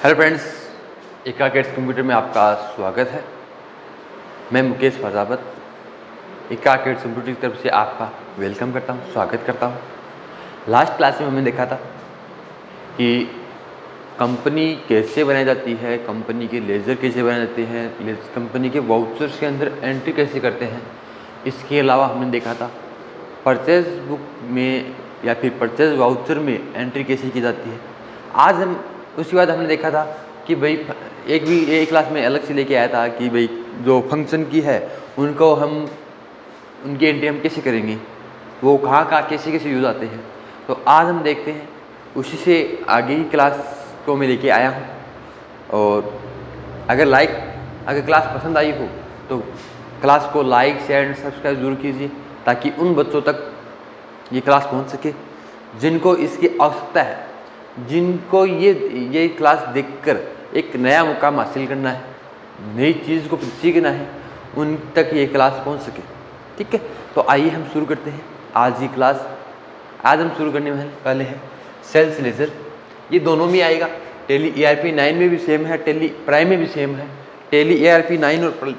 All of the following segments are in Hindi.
हेलो फ्रेंड्स, एका कैट्स कंप्यूटर में आपका स्वागत है। मैं मुकेश फरजावत एका कैट्स कंप्यूटर की तरफ से आपका वेलकम करता हूं, स्वागत करता हूं। लास्ट क्लास में हमने देखा था कि कंपनी कैसे बनाई जाती है, कंपनी के लेज़र कैसे बनाए जाते हैं, कंपनी के वाउचर्स के अंदर एंट्री कैसे करते हैं। इसके अलावा हमने देखा था परचेज बुक में या फिर परचेज वाउचर में एंट्री कैसे की जाती है। आज हम उसके बाद हमने देखा था कि भाई एक क्लास में अलग से लेके आया था कि भाई जो फंक्शन की है उनको हम उनकी एंट्री हम कैसे करेंगे, वो कहाँ कैसे कैसे यूज़ आते हैं। तो आज हम देखते हैं, उसी से आगे ही क्लास को मैं लेके आया हूँ। और अगर क्लास पसंद आई हो तो क्लास को लाइक शेयर एंड सब्सक्राइब जरूर कीजिए, ताकि उन बच्चों तक ये क्लास पहुँच सके जिनको इसकी आवश्यकता है, जिनको ये क्लास देखकर एक नया मुकाम हासिल करना है, नई चीज़ को सीखना है, उन तक ये क्लास पहुंच सके। ठीक है, तो आइए हम शुरू करते हैं आज की क्लास। आज हम शुरू करने वाले पहले है सेल्स लेज़र। ये दोनों में आएगा, टैली ERP 9 में भी सेम है, टैली प्राइम में भी सेम है। टैली ERP 9 और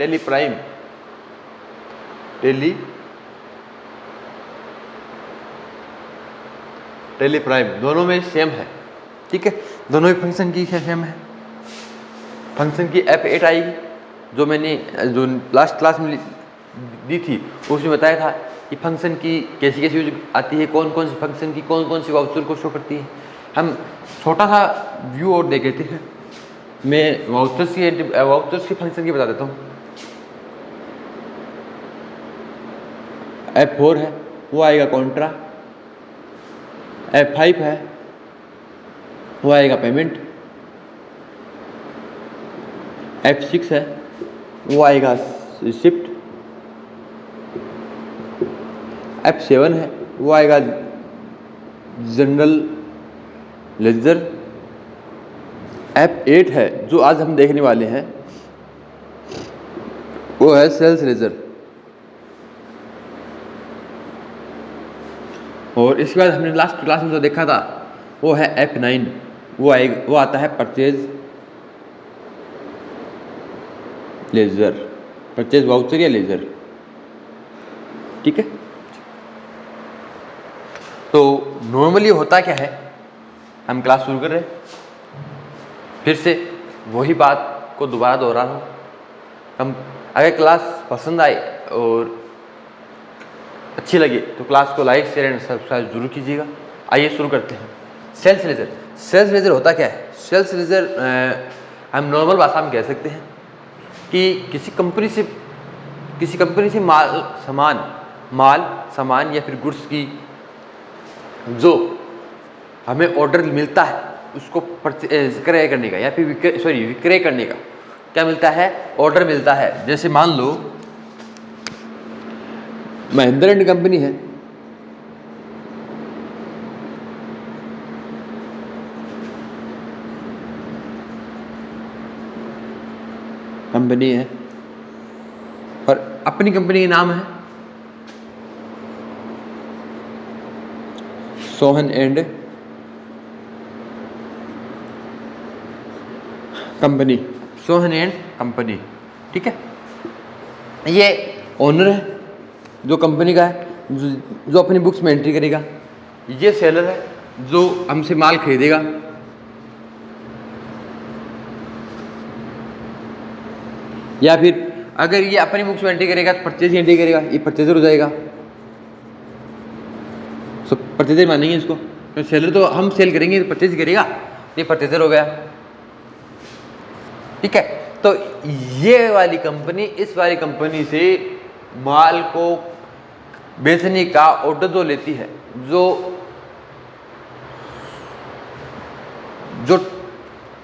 टैली प्राइम दोनों में सेम है। ठीक है, दोनों ही फंक्शन की सेम है। फंक्शन की F8 आएगी, जो मैंने लास्ट क्लास में दी थी, उसमें बताया था कि फंक्शन की कैसी कैसी यूज आती है, कौन कौन सी फंक्शन की कौन कौन सी वाउचर को शो करती है। हम छोटा सा व्यू और देख लेते हैं। मैं वाउचर्स की फंक्शन की बता देता हूँ। F4 है, वो आएगा कॉन्ट्रा। F5 है, वो आएगा पेमेंट। F6 है, वो आएगा शिफ्ट। F7 है, वो आएगा जनरल लेज़र। F8 है, जो आज हम देखने वाले हैं, वो है सेल्स लेज़र। और इसके बाद हमने लास्ट क्लास में जो देखा था वो है F9, वो आता है परचेज लेज़र, परचेज वाउचर या लेज़र। ठीक है, तो नॉर्मली होता क्या है, हम क्लास शुरू कर रहे हैं, फिर से वही बात को दोबारा दोहरा रहा हूँ। हम अगर क्लास पसंद आए और अच्छी लगे तो क्लास को लाइक शेयर एंड सब्सक्राइब जरूर कीजिएगा। आइए शुरू करते हैं। Sales laser. सेल्स लेज़र होता क्या है? सेल्स लेज़र हम नॉर्मल भाषा में कह सकते हैं कि किसी कंपनी से माल सामान या फिर गुड्स की जो हमें ऑर्डर मिलता है उसको क्रय करने का या फिर विक्रय करने का क्या मिलता है? ऑर्डर मिलता है। जैसे मान लो महिंद्रा एंड कंपनी है, और अपनी कंपनी का नाम है सोहन एंड कंपनी। ठीक है, ये ओनर है जो कंपनी का है, जो अपनी बुक्स में एंट्री करेगा। ये सेलर है जो हमसे माल खरीदेगा। या फिर अगर ये अपनी बुक्स में एंट्री करेगा तो परचेज एंट्री करेगा, ये परचेजर हो जाएगा। परचेजर मानेंगे इसको, तो सेलर तो हम सेल करेंगे, परचेज करेगा, ये परचेजर हो गया। ठीक है, तो ये वाली कंपनी इस वाली कंपनी से माल को बेचने का ऑर्डर जो लेती है, जो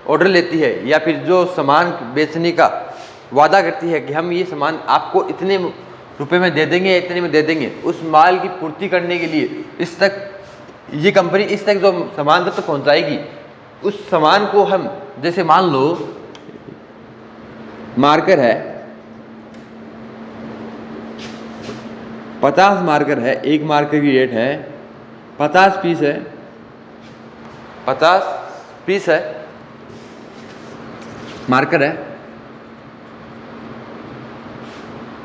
ऑर्डर लेती है या फिर जो सामान बेचने का वादा करती है कि हम ये सामान आपको इतने रुपए में दे देंगे, इतने में दे देंगे, उस माल की पूर्ति करने के लिए ये कंपनी इस तक जो सामान तक पहुंचाएगी, उस सामान को हम, जैसे मान लो मार्कर है, 50 मार्कर है, एक मार्कर की रेट है 50 पीस है, मार्कर है,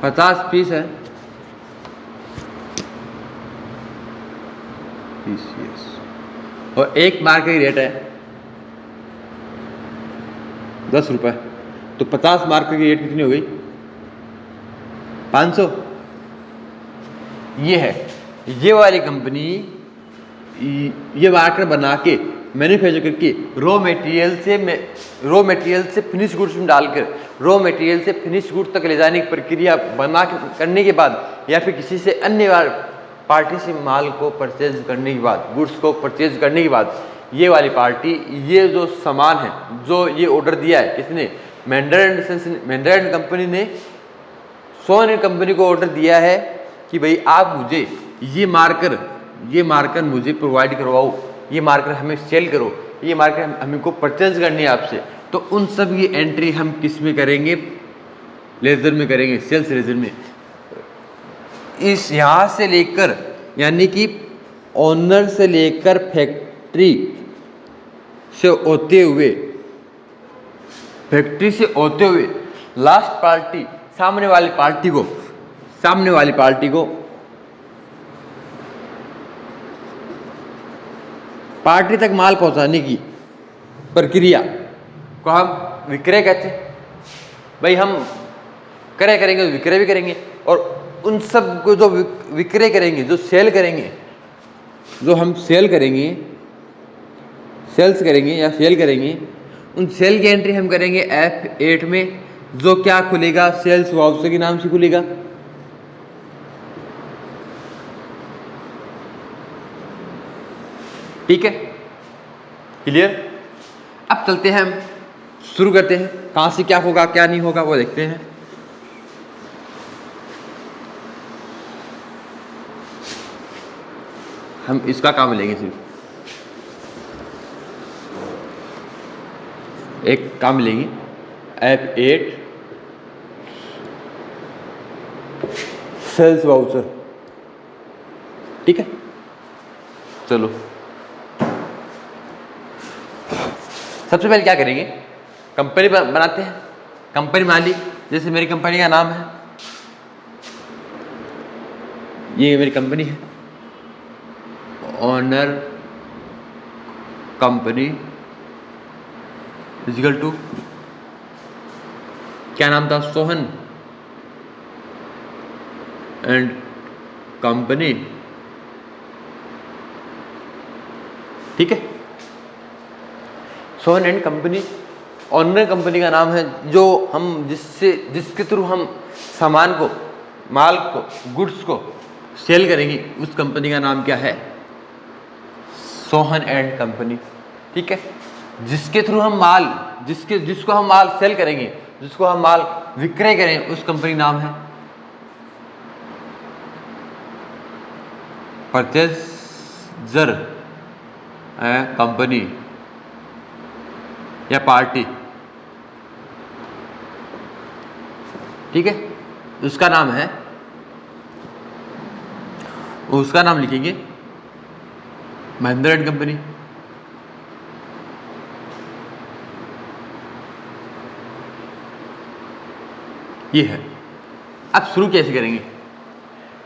50 पीस है, और एक मार्कर की रेट है 10 रुपये। तो 50 मार्कर की रेट कितनी हो गई? 500। ये है, ये वाली कंपनी ये मार्कर बना के मैन्युफैक्चर करके रॉ मटेरियल से फिनिश गुड्स में डालकर रॉ मटेरियल से फिनिश गुड्स तक ले जाने की प्रक्रिया बना करने के बाद या फिर किसी से अन्य पार्टी से माल को परचेज करने के बाद, गुड्स को परचेज करने के बाद, ये वाली पार्टी ये जो सामान है, जो ये ऑर्डर दिया है किसने? महिंद्रा एंड कंपनी ने सोहन एंड कंपनी को ऑर्डर दिया है कि भाई आप मुझे ये मार्कर मुझे प्रोवाइड करवाओ, ये मार्कर हमें सेल करो, ये मार्कर हमको परचेज करनी है आपसे। तो उन सब की एंट्री हम किस में करेंगे? लेजर में करेंगे, सेल्स लेजर में। इस यहाँ से लेकर यानी कि ओनर से लेकर फैक्ट्री से होते हुए लास्ट पार्टी सामने वाली पार्टी को पार्टी तक माल पहुंचाने की प्रक्रिया को हम विक्रय कहते हैं। भाई हम क्रय करेंगे तो विक्रय भी करेंगे, और उन सब को जो विक्रय करेंगे, जो सेल करेंगे, जो हम सेल्स करेंगे, उन सेल की एंट्री हम करेंगे F8 में, जो क्या खुलेगा? सेल्स वाउचर के नाम से खुलेगा। ठीक है, क्लियर? अब चलते हैं, हम शुरू करते हैं। कहां से क्या होगा क्या नहीं होगा वो देखते हैं। हम इसका काम लेंगे, सिर्फ एक काम लेंगे F8 सेल्स वाउचर। ठीक है, चलो सबसे पहले क्या करेंगे? कंपनी बनाते हैं। कंपनी मान ली, जैसे मेरी कंपनी का नाम है, ये मेरी कंपनी है, ओनर कंपनी इक्वल टू क्या नाम था? Sohan and company. ठीक है, Sohan and company owner company का नाम है, जो हम जिसके थ्रू हम सामान को, माल को, गुड्स को सेल करेंगे, उस कंपनी का नाम क्या है? Sohan and company. ठीक है, जिसके थ्रू हम माल, जिसको हम माल सेल करेंगे, जिसको हम माल विक्रय करें, उस कंपनी नाम है परचेजर कंपनी या पार्टी। ठीक है, उसका नाम है, उसका नाम लिखेंगे महिंद्रा एंड कंपनी। ये है। अब शुरू कैसे करेंगे?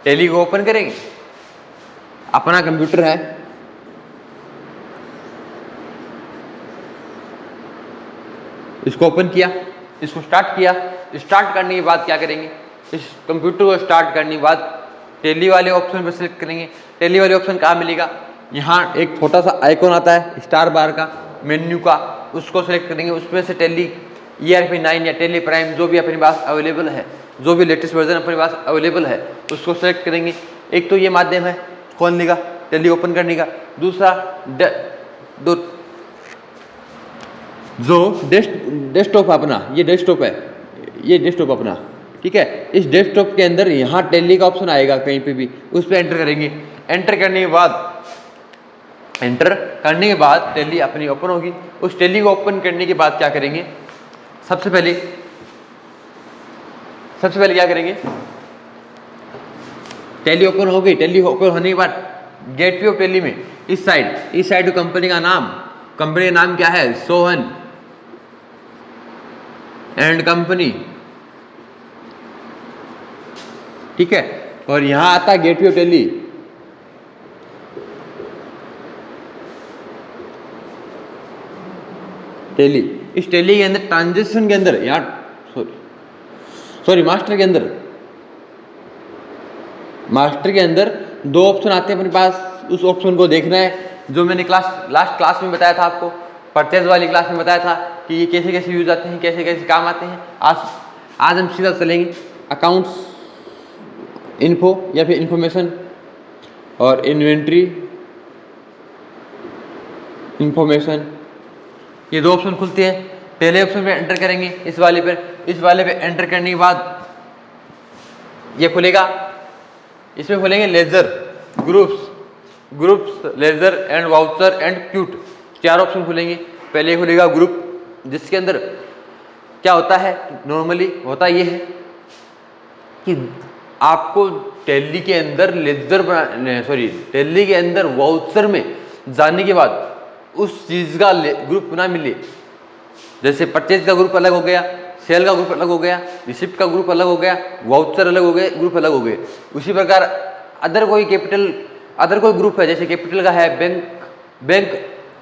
टैली को ओपन करेंगे, अपना कंप्यूटर है, इसको ओपन किया, इसको स्टार्ट किया। स्टार्ट करने के बाद क्या करेंगे? इस कंप्यूटर को स्टार्ट करने के बाद टैली वाले ऑप्शन पर सिलेक्ट करेंगे। टैली वाले ऑप्शन कहाँ मिलेगा? यहाँ एक छोटा सा आइकॉन आता है स्टार बार का, मेन्यू का, उसको सिलेक्ट करेंगे। उसमें से टैली ERP9 या टैली प्राइम जो भी अपने पास अवेलेबल है, जो भी लेटेस्ट वर्जन अपने पास अवेलेबल है, उसको सेलेक्ट करेंगे। एक तो ये माध्यम है खोलने का, टैली ओपन करने का। दूसरा जो डेस्कटॉप अपना, ये डेस्कटॉप है, ये डेस्कटॉप अपना। ठीक है, इस डेस्कटॉप के अंदर यहाँ टैली का ऑप्शन आएगा कहीं पे भी, उस पर एंटर करेंगे। एंटर करने के बाद टैली अपनी ओपन होगी। उस टैली को ओपन करने के बाद क्या करेंगे? सबसे पहले क्या करेंगे? टैली ओपन हो गई। टैली ओपन होने के बाद गेटवे ऑफ टैली में इस साइड कंपनी का नाम क्या है? सोहन एंड कंपनी, ठीक है। और यहां आता है गेटवे ऑफ टेली, टेली। इस टेली के अंदर ट्रांजेक्शन के अंदर यहाँ सॉरी मास्टर के अंदर दो ऑप्शन आते हैं अपने पास। उस ऑप्शन को देखना है जो मैंने लास्ट क्लास में बताया था आपको, परचेज वाली क्लास में बताया था कि ये कैसे कैसे यूज आते हैं, कैसे कैसे काम आते हैं। आज हम सीधा चलेंगे अकाउंट्स इन्फो या फिर इंफॉर्मेशन और इन्वेंट्री इंफॉर्मेशन, ये दो ऑप्शन खुलते हैं। पहले ऑप्शन पे एंटर करेंगे, इस वाले पे एंटर करने के बाद ये खुलेगा। इसमें खुलेंगे ledger, groups ledger and voucher and cute, चार ऑप्शन खुलेंगे। पहले खुलेगा ग्रुप, जिसके अंदर क्या होता है, नॉर्मली होता ये है कि आपको टैली के अंदर टैली के अंदर वाउचर में जाने के बाद उस चीज का ग्रुप ना मिले। जैसे परचेज का ग्रुप अलग हो गया, सेल का ग्रुप अलग हो गया, रिसिप्ट का ग्रुप अलग हो गया, वाउचर अलग हो गए, ग्रुप अलग हो गए। उसी प्रकार अदर कोई ग्रुप है, जैसे कैपिटल का है, बैंक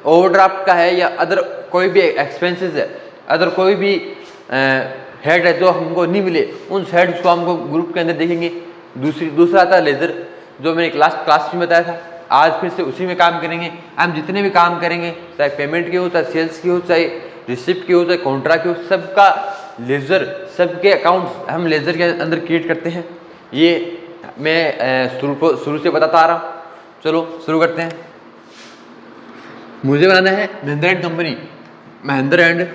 ओवरड्राफ्ट का है, या अदर कोई भी एक्सपेंसेस है, अदर कोई भी हेड है जो हमको नहीं मिले, उन हेड्स को हमको ग्रुप के अंदर देखेंगे। दूसरा आता है लेजर, जो मैंने क्लास में बताया था। आज फिर से उसी में काम करेंगे। हम जितने भी काम करेंगे, चाहे पेमेंट की हो, चाहे सेल्स की हो, चाहे रिसिप्ट की हो, चाहे कॉन्ट्रैक्ट की हो, सबका लेजर, सबके अकाउंट्स हम लेजर के अंदर क्रिएट करते हैं। ये मैं शुरू से बताता आ रहा हूँ। चलो शुरू करते हैं। मुझे बनाना है Mahindra and company, Mahindra and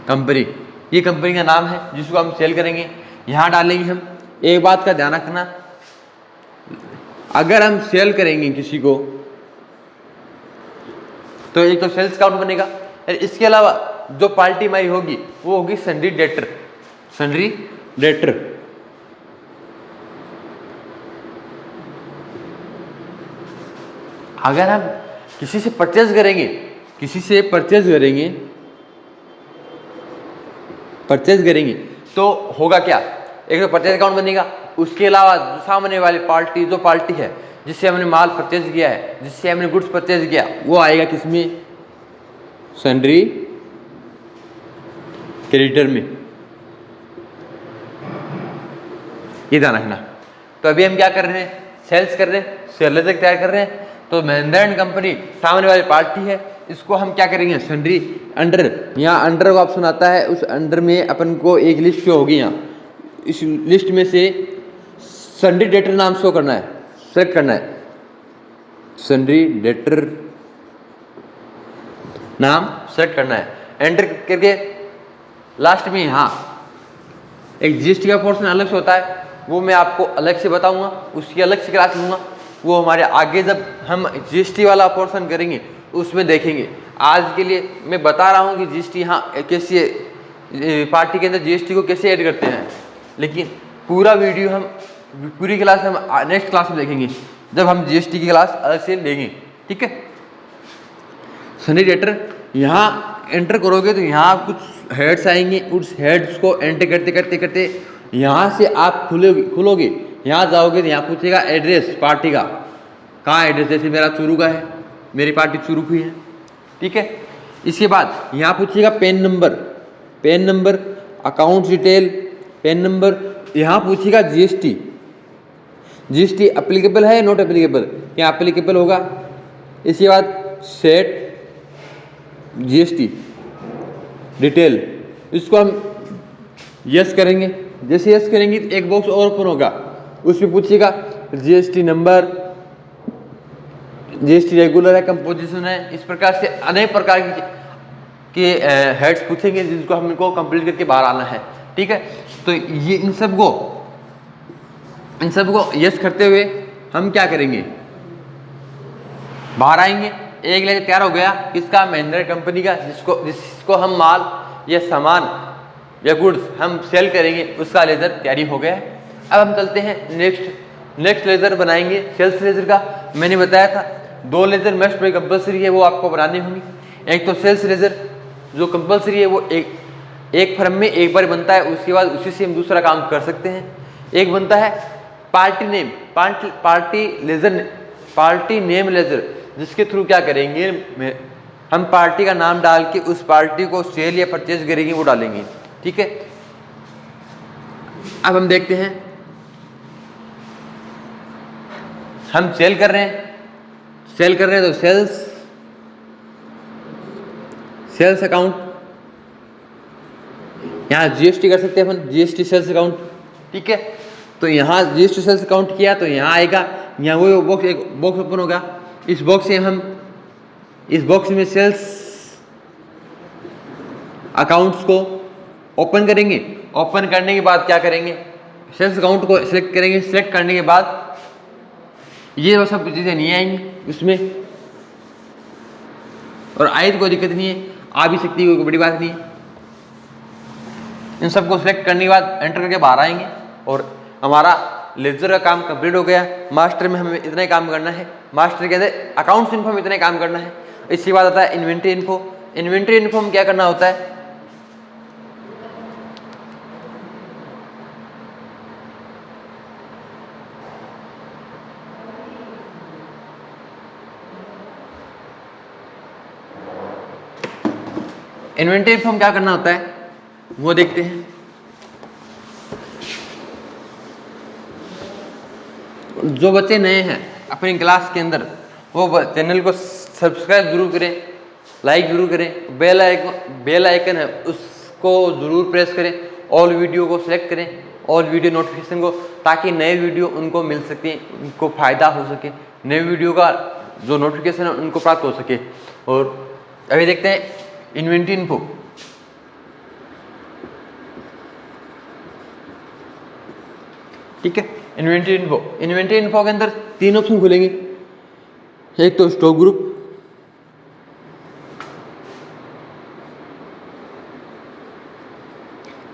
company. ये कंपनी का नाम है जिसको हम सेल करेंगे, यहां डालेंगे हम। एक बात का ध्यान रखना, अगर हम सेल करेंगे किसी को तो एक तो सेल्स अकाउंट बनेगा, इसके अलावा जो पार्टी हमारी होगी वो होगी सन्ड्री डेटर। अगर हम किसी से परचेज करेंगे तो होगा क्या, एक तो परचेज अकाउंट बनेगा। उसके अलावा सामने वाली पार्टी, जो पार्टी है जिससे हमने माल परचेज किया है, जिससे हमने गुड्स परचेज किया, वो आएगा किसमें, सन्ड्री क्रेडिटर में। ये ध्यान रखना। तो अभी हम क्या कर रहे हैं, सेल्स कर रहे हैं, सेल तक तैयार कर रहे हैं। तो महिंद्रा एंड कंपनी सामने वाली पार्टी है, इसको हम क्या करेंगे, सन्ड्री अंडर, यहाँ अंडर का ऑप्शन आता है, उस अंडर में अपन को एक लिस्ट शो होगी। यहाँ इस लिस्ट में से सन्ड्री डेटर नाम शो करना है, सेलेक्ट करना है, सन्ड्री डेटर नाम सेलेक्ट करना है। एंटर करके लास्ट में यहाँ एक जीएसटी का पोर्शन अलग से होता है, वो मैं आपको अलग से बताऊंगा, उसकी अलग से क्लास लूँगा। वो हमारे आगे जब हम जीएसटी वाला पोर्शन करेंगे उसमें देखेंगे। आज के लिए मैं बता रहा हूँ कि जीएसटी यहाँ कैसे, पार्टी के अंदर जीएसटी को कैसे ऐड करते हैं, लेकिन पूरी क्लास हम नेक्स्ट क्लास में देखेंगे, जब हम जीएसटी की क्लास अलग से लेंगे। ठीक है। सन्ड्री डेटर यहाँ एंटर करोगे तो यहाँ कुछ हेड्स आएंगे, उस हेड्स को एंटर करते करते यहाँ से आप खुलोगे, यहाँ जाओगे तो यहाँ पूछेगा एड्रेस पार्टी का, कहाँ एड्रेस, जैसे मेरा चूरू का है, मेरी पार्टी चूरू की है। ठीक है। इसके बाद यहाँ पूछेगा PAN number, account detail, PAN number. यहाँ पूछेगा जीएसटी एप्लीकेबल है नॉट एप्लीकेबल, यहाँ एप्लीकेबल होगा। इसके बाद सेट जीएसटी डिटेल, इसको हम यस करेंगे। जैसे यस करेंगे तो एक बॉक्स और ओपन होगा, उसमें पूछेगा जीएसटी नंबर, जीएसटी रेगुलर है, कंपोजिशन है, इस प्रकार से अनेक प्रकार के हेड्स पूछेंगे जिसको हमको कंप्लीट करके बाहर आना है। ठीक है। तो ये इन सबको यस करते हुए हम क्या करेंगे, बाहर आएंगे। एक लेजर तैयार हो गया किसका, महिंद्रा कंपनी का, जिसको हम माल या सामान या गुड्स हम सेल करेंगे, उसका लेजर तैयारी हो गया। अब हम चलते हैं नेक्स्ट नेक्स्ट लेजर बनाएंगे सेल्स लेजर का। मैंने बताया था 2 लेजर मस्ट बी कंपलसरी है, वो आपको बनानी होंगी। एक तो सेल्स लेजर जो कंपलसरी है वो एक फर्म में एक बार बनता है, उसके बाद उसी से हम दूसरा काम कर सकते हैं। एक बनता है पार्टी नेम लेजर, जिसके थ्रू क्या करेंगे हम पार्टी का नाम डाल के उस पार्टी को सेल या परचेज करेंगे वो डालेंगे। ठीक है, अब हम देखते हैं हम सेल कर रहे हैं तो सेल्स अकाउंट, यहाँ जीएसटी कर सकते हैं अपन, जीएसटी सेल्स अकाउंट। ठीक है, तो यहाँ जीएसटी सेल्स अकाउंट किया तो यहाँ आएगा, यहाँ वो बॉक्स एक बॉक्स ओपन होगा। इस बॉक्स में सेल्स अकाउंट्स को ओपन करेंगे। ओपन करने के बाद क्या करेंगे, सेल्स अकाउंट को सिलेक्ट करेंगे। सिलेक्ट करने के बाद ये वो सब चीज़ें नहीं आएंगी उसमें, और आए तो कोई दिक्कत नहीं है, आ भी सकती है, कोई बड़ी बात नहीं है। इन सबको सिलेक्ट करने के बाद एंटर करके बाहर आएंगे और हमारा लेजर का काम कंप्लीट हो गया। मास्टर में हमें इतना ही काम करना है, मास्टर के अंदर अकाउंट्स इन्फो में इतना ही काम करना है। इसके बाद आता है इन्वेंट्री इन्फो। इन्वेंट्री इन्फो में क्या करना होता है, इन्वेंट्री इन्फो में क्या करना होता है वो देखते हैं। जो बच्चे नए हैं अपनी क्लास के अंदर वो चैनल को सब्सक्राइब जरूर करें, लाइक जरूर करें, बेल आइकन है उसको जरूर प्रेस करें, ऑल वीडियो को सिलेक्ट करें, ऑल वीडियो नोटिफिकेशन को, ताकि नए वीडियो उनको मिल सके, उनको फ़ायदा हो सके, नए वीडियो का जो नोटिफिकेशन है उनको प्राप्त हो सके। और अभी देखते हैं इन्वेंट्री इन्फो। ठीक है, इन्वेंट्री इन्फो के अंदर 3 ऑप्शन खुलेंगे। एक तो स्टॉक ग्रुप,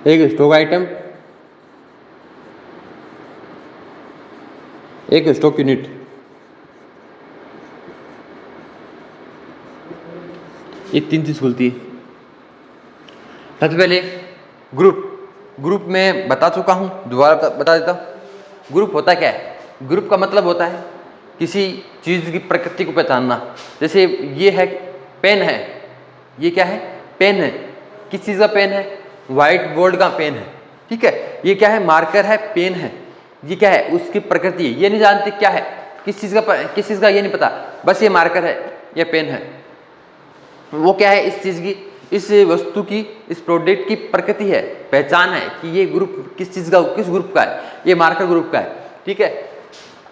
एक स्टॉक आइटम, एक स्टॉक यूनिट। ये 3 चीज खुलती है। सबसे पहले ग्रुप में बता चुका हूं, दोबारा बता देता हूं। ग्रुप होता क्या है, ग्रुप का मतलब होता है किसी चीज की प्रकृति को पहचानना। जैसे ये है पेन है, ये क्या है, पेन है। किस चीज का पेन है, व्हाइट बोर्ड का पेन है। ठीक है, ये क्या है, मार्कर है, पेन है। ये क्या है, उसकी प्रकृति है, ये नहीं जानते क्या है, किस चीज का ये नहीं पता, बस ये मार्कर है, ये पेन है। वो क्या है, इस चीज की, इस वस्तु की, इस प्रोडक्ट की प्रकृति है, पहचान है कि ये ग्रुप किस चीज का, किस ग्रुप का है, ये मार्कर ग्रुप का है। ठीक है,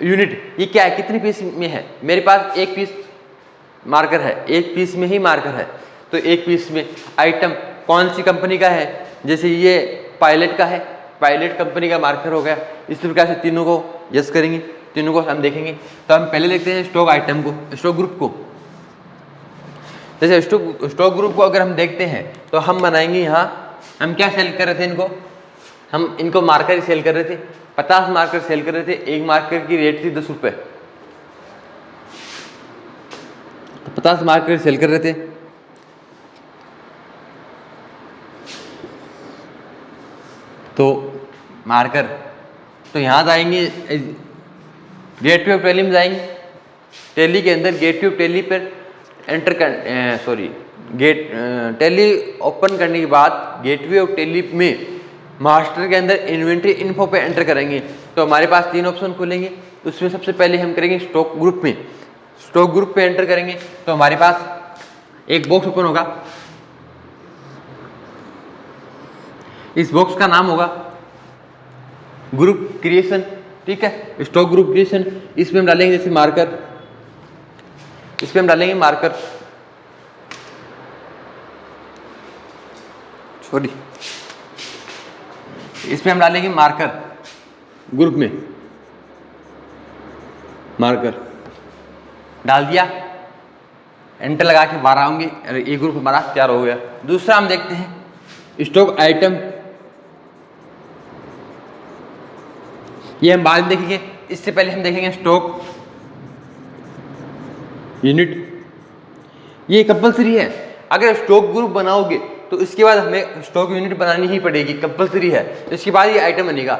यूनिट ये क्या है, कितने पीस में है, मेरे पास 1 पीस मार्कर है, 1 पीस में ही मार्कर है, तो 1 पीस में। आइटम कौन सी कंपनी का है, जैसे ये पायलट का है, पायलट कंपनी का मार्कर हो गया। इस प्रकार से तीनों को यस करेंगे, तीनों को हम देखेंगे। तो हम पहले देखते हैं स्टॉक आइटम को, स्टॉक ग्रुप को। जैसे स्टॉक ग्रुप को अगर हम देखते हैं तो हम बनाएंगे, यहाँ हम क्या सेल कर रहे थे, हम इनको मार्कर ही सेल कर रहे थे। 50 मार्कर सेल कर रहे थे, एक मार्कर की रेट थी 10 रुपये, तो 50 मार्कर सेल कर रहे थे। तो मार्कर, तो यहाँ जाएंगे गेटवे ऑफ टैली में जाएंगे। टैली के अंदर गेटवे ऑफ टैली पर एंटर कर टैली ओपन करने के बाद गेटवे ऑफ टैली में मास्टर के अंदर इन्वेंट्री इन्फो पे एंटर करेंगे तो हमारे पास 3 ऑप्शन खुलेंगे। उसमें सबसे पहले हम करेंगे स्टॉक ग्रुप में। स्टॉक ग्रुप पे एंटर करेंगे तो हमारे पास एक बॉक्स ओपन होगा। इस बॉक्स का नाम होगा ग्रुप क्रिएशन। ठीक है, स्टॉक ग्रुप क्रिएशन। इसमें हम डालेंगे जैसे मार्कर, इस पे हम डालेंगे मार्कर, सॉरी, इस पे हम डालेंगे मार्कर, ग्रुप में मार्कर डाल दिया, एंटर लगा के बाहर आएंगे, ये ग्रुप हमारा तैयार हो गया। दूसरा हम देखते हैं स्टॉक आइटम, ये हम बाद में देखेंगे। इससे पहले हम देखेंगे स्टॉक यूनिट। ये कंपलसरी है, अगर स्टॉक ग्रुप बनाओगे तो इसके बाद हमें स्टॉक यूनिट बनानी ही पड़ेगी, कंपलसरी है। तो इसके बाद ये आइटम बनेगा,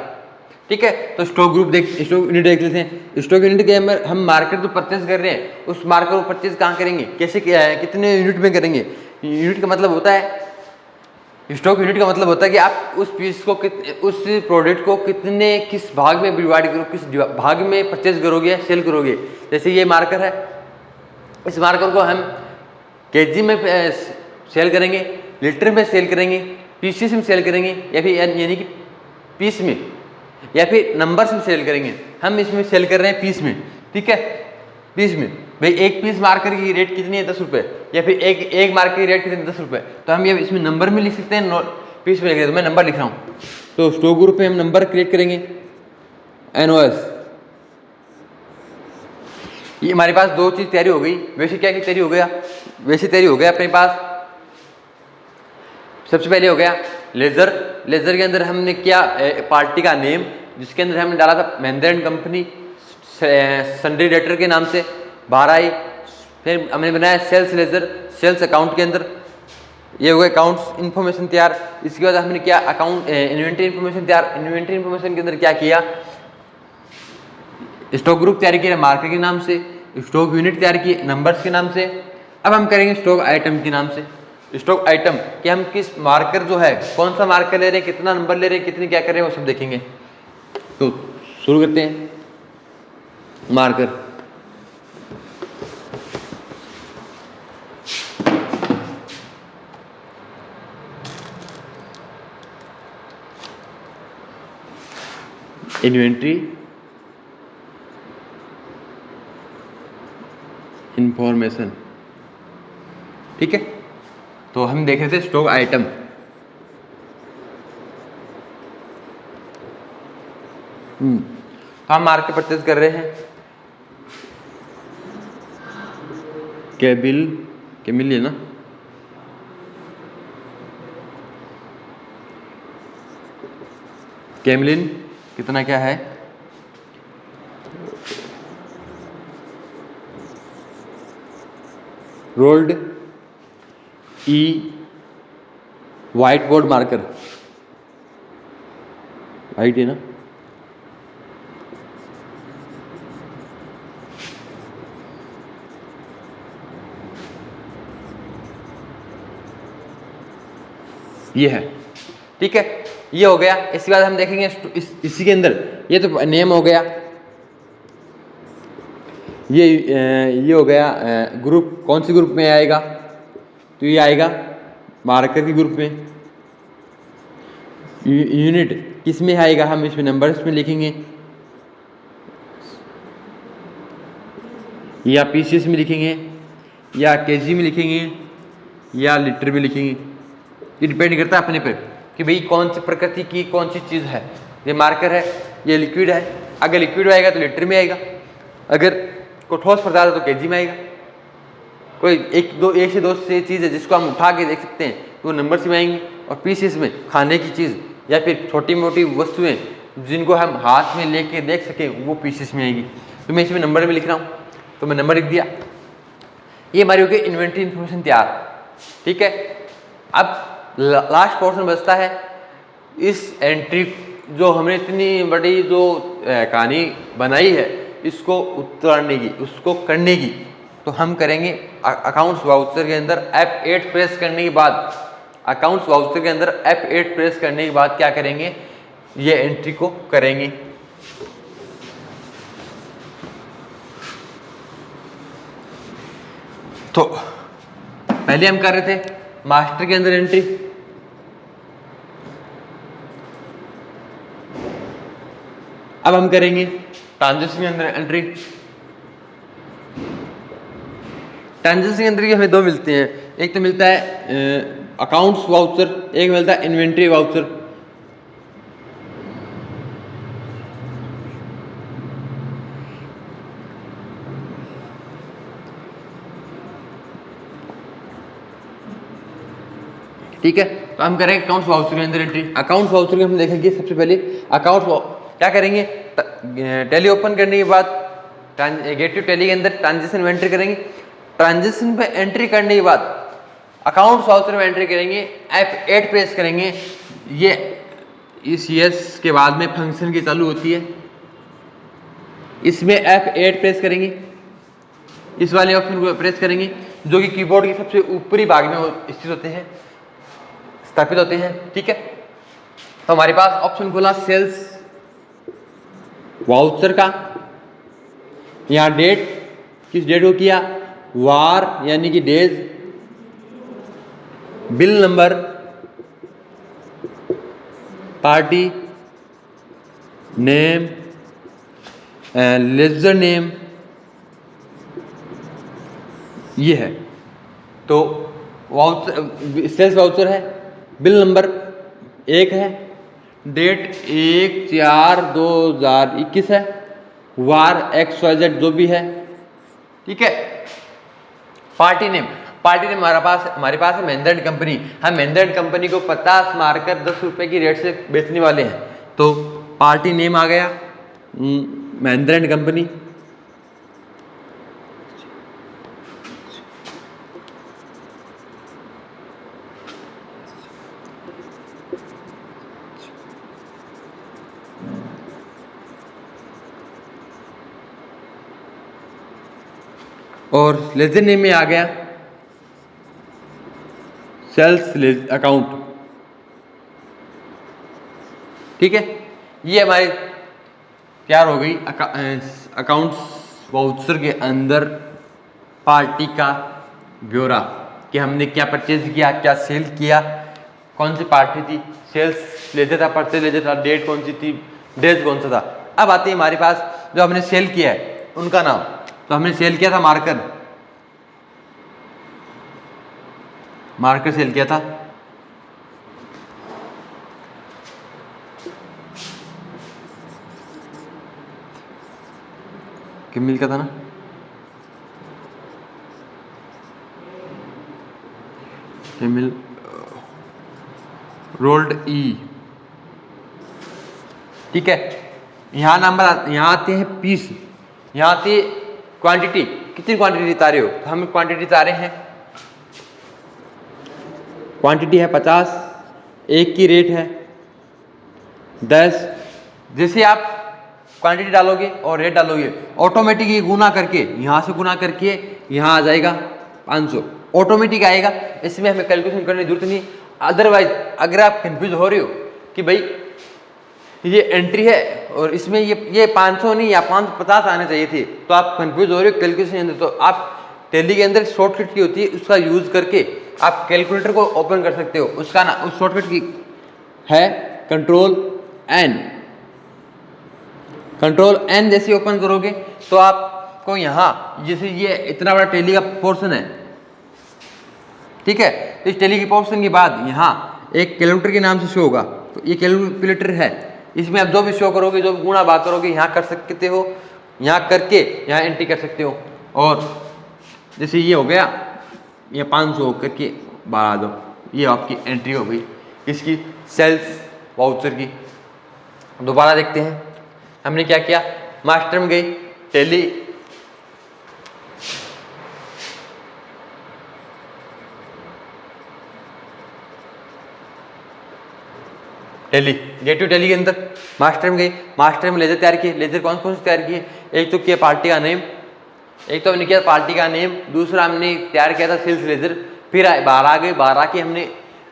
ठीक है। तो स्टॉक यूनिट देख लेते हैं। स्टॉक यूनिट के अंदर हम मार्केट जो परचेज कर रहे हैं उस मार्केट को परचेज कहाँ करेंगे, कैसे किया है, कितने यूनिट में करेंगे। यूनिट का मतलब होता है, स्टॉक यूनिट का मतलब होता है कि आप उस पीस को उस प्रोडक्ट को किस भाग में डिवाइड करो, किस भाग में परचेज करोगे, सेल करोगे। जैसे ये मार्कर है, इस मार्कर को हम केजी में सेल करेंगे, लीटर में सेल करेंगे, पीसीस में सेल करेंगे, या फिर यानी कि पीस में, या फिर नंबर्स में सेल करेंगे। हम इसमें सेल कर रहे हैं पीस में, ठीक है। पीस में भाई एक पीस मार्कर की रेट कितनी है, 10 रुपये, या फिर एक मार्कर की रेट कितनी है, 10 रुपये। तो हम ये इसमें नंबर में लिख सकते हैं, पीस में लिख रहे हैं, तो मैं नंबर लिख रहा हूँ। तो स्टॉक ग्रुप में हम नंबर क्रिएट करेंगे, NOS। ये हमारे पास दो चीज़ तैयारी हो गई। वैसे क्या तैयारी हो गया, अपने पास सबसे पहले हो गया लेजर। लेजर के अंदर हमने क्या, पार्टी का नेम, जिसके अंदर हमने डाला था Mahindra and company, sundry debtor के नाम से बाहर आई। फिर हमने बनाया सेल्स लेजर, सेल्स अकाउंट के अंदर ये हो गया अकाउंट्स इन्फॉर्मेशन तैयार। इसके बाद हमने क्या, अकाउंट इन्वेंटरी इन्फॉर्मेशन तैयार। इन्वेंटरी इन्फॉर्मेशन के अंदर क्या किया, स्टॉक ग्रुप तैयार किया मार्कर के नाम से, स्टॉक यूनिट तैयार किए नंबर्स के नाम से। अब हम करेंगे स्टॉक आइटम के नाम से। स्टॉक आइटम कि हम किस मार्कर जो है, कौन सा मार्कर ले रहे हैं, कितना नंबर ले रहे हैं, कितनी क्या कर रहे हैं, वो सब देखेंगे। तो शुरू करते हैं। मार्कर इन्वेंट्री इंफॉर्मेशन, ठीक है। तो हम देख रहे थे स्टॉक आइटम। हम मार्केट परचेज कर रहे हैं, केमिल है ना, केमलिन कितना क्या है, rolled white board marker, white है ना, ये है, ठीक है। ये हो गया। इसके बाद हम देखेंगे इसी के अंदर ये तो नेम हो गया, ये हो गया ग्रुप, कौन सी ग्रुप में आएगा, तो ये आएगा मार्कर की ग्रुप में। यूनिट किस में आएगा, हम इसमें नंबर्स में लिखेंगे, या पीसीएस में लिखेंगे, या केजी में लिखेंगे, या लीटर में लिखेंगे। ये डिपेंड करता है अपने पे कि भाई कौन सी प्रकृति की कौन सी चीज़ है। ये मार्कर है, ये लिक्विड है, अगर लिक्विड आएगा तो लीटर में आएगा, अगर कोई ठोस पदार्थ है तो केजी में आएगा। कोई एक से दो से चीज़ है जिसको हम उठा के देख सकते हैं तो वो नंबर से में आएंगे, और पीसीएस में खाने की चीज़ या फिर छोटी मोटी वस्तुएं जिनको हम हाथ में लेके देख सकें वो पीसीएस में आएगी। तो मैं इसमें नंबर में लिख रहा हूँ, तो मैं नंबर लिख दिया। ये हमारी हो गई इन्वेंट्री इन्फॉर्मेशन तैयार, ठीक है। अब लास्ट पोर्शन बचता है इस एंट्री, जो हमने इतनी बड़ी जो कहानी बनाई है इसको उतारने की, उसको करने की। तो हम करेंगे अकाउंट्स वाउचर के अंदर F8 प्रेस करने के बाद, अकाउंट्स वाउचर के अंदर F8 प्रेस करने के बाद क्या करेंगे, ये एंट्री को करेंगे। तो पहले हम कर रहे थे मास्टर के अंदर एंट्री, अब हम करेंगे ट्रांजैक्शन के अंदर एंट्री। ट्रांजैक्शन के अंदर हमें दो मिलते हैं, एक तो मिलता है अकाउंट्स वाउचर, एक मिलता है इन्वेंट्री वाउचर। ठीक है, तो हम करेंगे अकाउंट्स वाउचर के अंदर एंट्री। अकाउंट्स वाउचर के हम देखेंगे सबसे पहले अकाउंट्स क्या करेंगे, टैली ओपन करने के बाद गेट टू टैली के अंदर ट्रांजेक्शन में एंट्री करेंगे। ट्रांजेक्शन पे एंट्री करने के बाद अकाउंट वाउचर में एंट्री करेंगे, F8 प्रेस करेंगे। ये इस यस के बाद में फंक्शन की चालू होती है, इसमें F8 प्रेस करेंगे, इस वाले ऑप्शन को प्रेस करेंगे जो कि कीबोर्ड के सबसे ऊपरी भाग में स्थित होते हैं, स्थापित होते हैं। ठीक है, तो हमारे पास ऑप्शन खुला सेल्स वाउचर का। यहाँ डेट, किस डेट को किया, वार यानी कि days, bill number, party name, ledger name, ये है। तो वाउचर सेल्स वाउचर है, बिल नंबर 1 है, डेट 1/4/2021 है, वार XYZ जो भी है। ठीक है, पार्टी नेम हमारे पास है महिंद्रा एंड कंपनी। हम महिंद्रा एंड कंपनी को 50 मारकर 10 रुपए की रेट से बेचने वाले हैं, तो पार्टी नेम आ गया महिंद्रा एंड कंपनी। और लेजर नेम में आ गया सेल्स अकाउंट। ठीक है, ये हमारी तैयार हो गई अकाउंट्स वाउचर के अंदर पार्टी का ब्यौरा कि हमने क्या परचेज किया, क्या सेल किया, कौन सी पार्टी थी, सेल्स लेजर था, परचेज लेजर था, डेट कौन सी थी, डेज कौन सा था। अब आते हैं हमारे पास जो हमने सेल किया है उनका नाम। तो हमने सेल किया था मार्कर सेल किया था। किमिल का था ना, किमिल रोल्ड ई। ठीक है, यहाँ नंबर, यहाँ आते हैं पीस, यहाँ आती है क्वांटिटी, कितनी क्वांटिटी उतारे हो, तो हम क्वांटिटी उतारे हैं, क्वांटिटी है 50, एक की रेट है 10। जैसे आप क्वांटिटी डालोगे और रेट डालोगे ऑटोमेटिक गुना करके, यहाँ से गुना करके यहाँ आ जाएगा 500, ऑटोमेटिक आएगा। इसमें हमें कैलकुलेशन करने की जरूरत नहीं। अदरवाइज अगर आप कंफ्यूज हो रहे हो कि भाई ये एंट्री है और इसमें ये 500 नहीं या 550 आने चाहिए थे, तो आप कंफ्यूज हो रहे हो कैलकुलेशन अंदर, तो आप टैली के अंदर शॉर्टकट की होती है, उसका यूज करके आप कैलकुलेटर को ओपन कर सकते हो। उसका ना, उस शॉर्टकट की है कंट्रोल एन जैसे ओपन करोगे तो आपको यहाँ, जैसे ये इतना बड़ा टैली का पोर्शन है, ठीक है, तो इस टैली के पोर्शन के बाद यहाँ एक कैलकुलेटर के नाम से शो होगा, तो ये कैलकुलेटर है, इसमें आप जो भी शो करोगे, जो भी गुणा भाग करोगे यहाँ कर सकते हो, यहाँ करके यहाँ एंट्री कर सकते हो। और जैसे ये हो गया, ये 500 करके बाहर आ दो, ये आपकी एंट्री हो गई इसकी सेल्स वाउचर की। दोबारा देखते हैं हमने क्या किया। मास्टर में गई, टैली, गेट टू टैली के अंदर मास्टर में गई, मास्टर में लेजर तैयार किए। लेजर कौन कौन से तैयार किए, एक तो किया पार्टी का नेम, एक तो हमने किया पार्टी का नेम, दूसरा हमने तैयार किया था सेल्स लेजर। फिर बाहर आ गए, बाहर आके हमने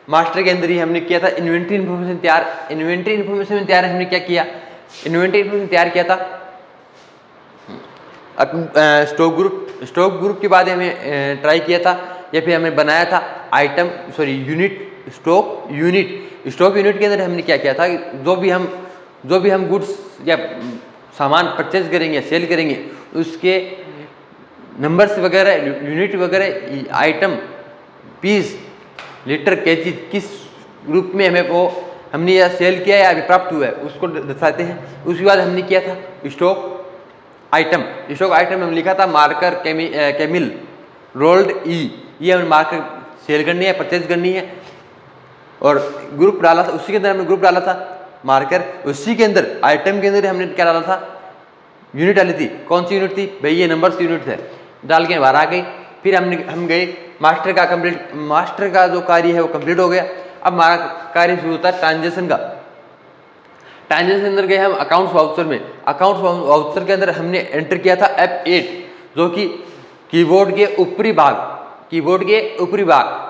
मास्टर के अंदर ही हमने किया था इन्वेंट्री इन्फॉर्मेशन तैयार। इन्वेंट्री इन्फॉर्मेशन तैयार हमने क्या किया, इन्वेंट्री इन्फॉर्मेशन तैयार किया था स्टॉक ग्रुप के बाद हमें ट्राई किया था, या फिर हमें बनाया था स्टॉक यूनिट के अंदर हमने क्या किया था, जो भी हम गुड्स या सामान परचेज करेंगे, सेल करेंगे, उसके नंबर्स वगैरह, यूनिट वगैरह, आइटम, पीस, लीटर, केजी, किस ग्रुप में हमें वो हमने या सेल किया या अभी प्राप्त हुआ है उसको दर्शाते हैं। उसके बाद हमने किया था स्टॉक आइटम हम लिखा था मार्कर केमिल रोल्ड ई, ये हमें मार्कर सेल करनी है, परचेज करनी है। और ग्रुप डाला था, उसी के अंदर हमने ग्रुप डाला था मार्कर, उसी के अंदर आइटम के अंदर हमने क्या डाला था, यूनिट डाली थी। कौन सी यूनिट थी भाई? ये नंबर्स यूनिट है। डाल के बाहर आ गई। फिर हम गए मास्टर का जो कार्य है वो कंप्लीट हो गया। अब हमारा कार्य शुरू होता है ट्रांजेक्शन का। ट्रांजेक्शन अंदर गए हम अकाउंट्स वाउचर में। अकाउंट्स वाउचर के अंदर हमने एंटर किया था F8, जो कि कीबोर्ड के ऊपरी भाग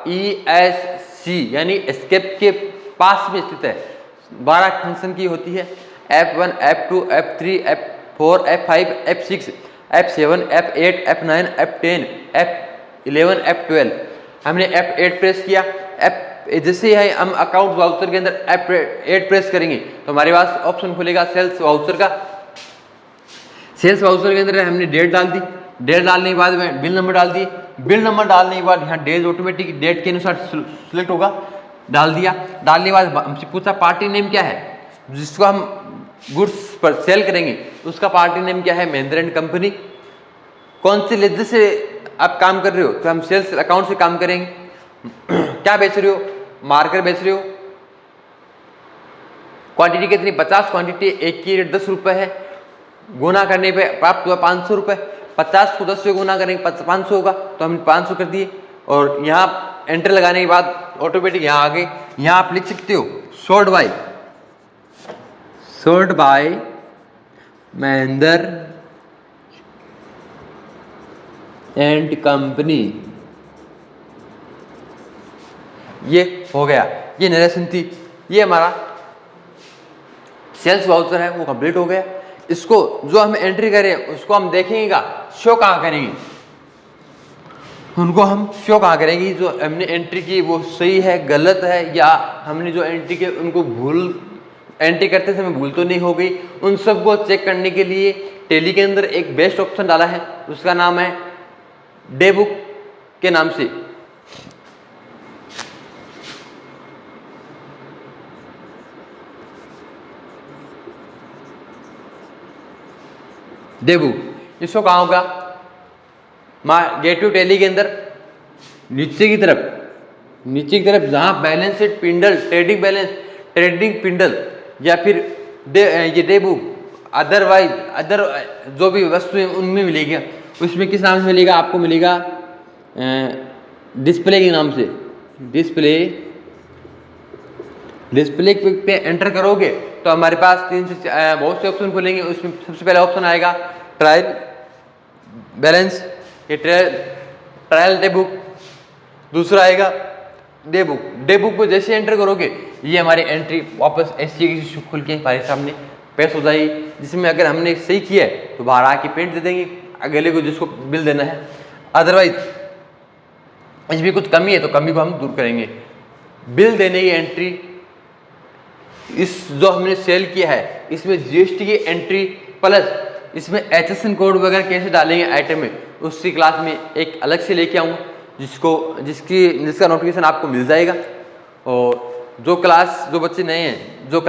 ESC यानी एस्केप के पास में स्थित है। 12 फंक्शन की होती है, F1, F2, F3, F4, F5, F6, F7, F8, F9, F10, F11, F12। हमने F8 प्रेस किया। जैसे ही हम अकाउंट वाउचर के अंदर F8 प्रेस करेंगे तो हमारे पास ऑप्शन खुलेगा सेल्स वाउचर का। सेल्स वाउचर के अंदर हमने डेट डाल दी। डेट डालने के बाद में बिल नंबर डाल दिए। बिल नंबर डालने के बाद यहाँ डेज ऑटोमेटिक डेट के अनुसार सिलेक्ट होगा। डाल दिया। डालने के बाद हमसे पूछा पार्टी नेम क्या है, जिसको हम गुड्स पर सेल करेंगे उसका पार्टी नेम क्या है? Mahindra and company. कौन से लेजर से आप काम कर रहे हो? तो हम सेल्स अकाउंट से काम करेंगे। क्या बेच रहे हो? मार्कर बेच रहे हो। क्वांटिटी कितनी? 50 क्वांटिटी। एक की रेट 10 रुपये है। गुना करने पे प्राप्त हुआ 500 रुपये। 50 को 10 से गुना करेंगे 500 होगा, तो हमने 500 कर दिए। और यहाँ एंटर लगाने के बाद ऑटोमेटिक यहाँ आ गए। यहाँ आप लिख सकते हो sold by Mahindra and company. ये हो गया। ये नरेशन थी। ये हमारा सेल्स वाउचर है वो कंप्लीट हो गया। इसको जो हम एंट्री करें उसको हम देखेंगे शो कहाँ करेंगे, उनको हम शो कहाँ करेंगे? जो हमने एंट्री की वो सही है गलत है, या हमने जो एंट्री की उनको एंट्री करते समय भूल तो नहीं हो गई, उन सबको चेक करने के लिए टैली के अंदर एक बेस्ट ऑप्शन डाला है। उसका नाम है डे बुक के नाम से। डे बुक इसको कहाँ होगा? गेट टू टैली के अंदर नीचे की तरफ जहाँ बैलेंस शीट पिंडल, ट्रेडिंग पिंडल या फिर ये डे बुक अदर जो भी वस्तु है उनमें मिलेगा। उसमें किस नाम से मिलेगा? आपको मिलेगा डिस्प्ले के नाम से। डिस्प्ले पे एंटर करोगे तो हमारे पास बहुत से ऑप्शन खुलेंगे। उसमें सबसे पहला ऑप्शन आएगा ट्रायल बैलेंस, ये ट्रायल डे बुक। दूसरा आएगा डे बुक को जैसे एंटर करोगे ये हमारी एंट्री वापस ऐसी खुल के हमारे सामने पेश हो जाएगी, जिसमें अगर हमने सही किया है तो बाहर आके पेंट दे देंगे अगले को जिसको बिल देना है। अदरवाइज इसमें कुछ कमी है तो कमी को हम दूर करेंगे। बिल देने की एंट्री, इस जो हमने सेल किया है इसमें जीएसटी की एंट्री प्लस इसमें HSN कोड वगैरह कैसे डालेंगे आइटम में, उसकी क्लास में एक अलग से लेके आऊँगा जिसका नोटिफिकेशन आपको मिल जाएगा। और जो बच्चे नए हैं, जो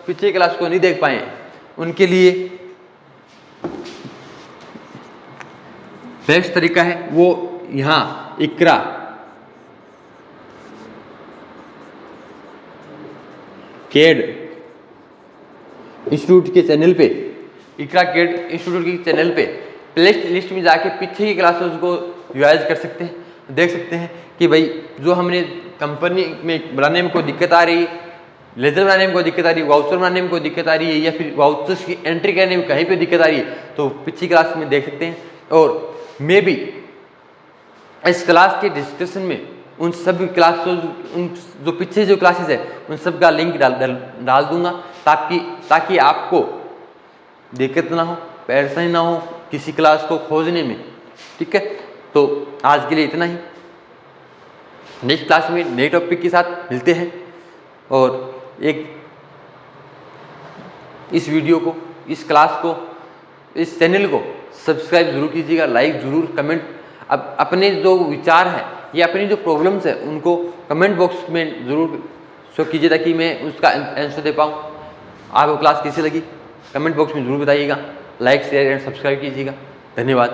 पिछले क्लास को नहीं देख पाए उनके लिए बेस्ट तरीका है वो यहाँ इकरा केड इंस्टीट्यूट के चैनल पे, इकरा केड इंस्टीट्यूट के चैनल पे प्लेलिस्ट लिस्ट में जाके पीछे की क्लासेस को रिवाइज कर सकते हैं, देख सकते हैं कि भाई जो हमने कंपनी में बनाने में कोई दिक्कत आ रही है, लेजर बनाने में कोई दिक्कत आ रही है, वाउचर बनाने में कोई दिक्कत आ रही है, या फिर वाउचर्स की एंट्री करने में कहीं पे दिक्कत आ रही है तो पिछली क्लास में देख सकते हैं। और मे भी इस क्लास के डिस्क्रिप्शन में उन सब जो पीछे जो क्लासेस है उन सब का लिंक डाल दूंगा ताकि आपको दिक्कत ना हो, परेशानी ना हो किसी क्लास को खोजने में। ठीक है, तो आज के लिए इतना ही। नेक्स्ट क्लास में नए टॉपिक के साथ मिलते हैं। और इस वीडियो को, इस क्लास को, इस चैनल को सब्सक्राइब जरूर कीजिएगा, लाइक जरूर, कमेंट। अब अपने जो विचार है या अपनी जो प्रॉब्लम्स है उनको कमेंट बॉक्स में ज़रूर शो कीजिए ताकि मैं उसका आंसर दे पाऊँ। आपको क्लास कैसी लगी कमेंट बॉक्स में ज़रूर बताइएगा। लाइक शेयर एंड सब्सक्राइब कीजिएगा। धन्यवाद।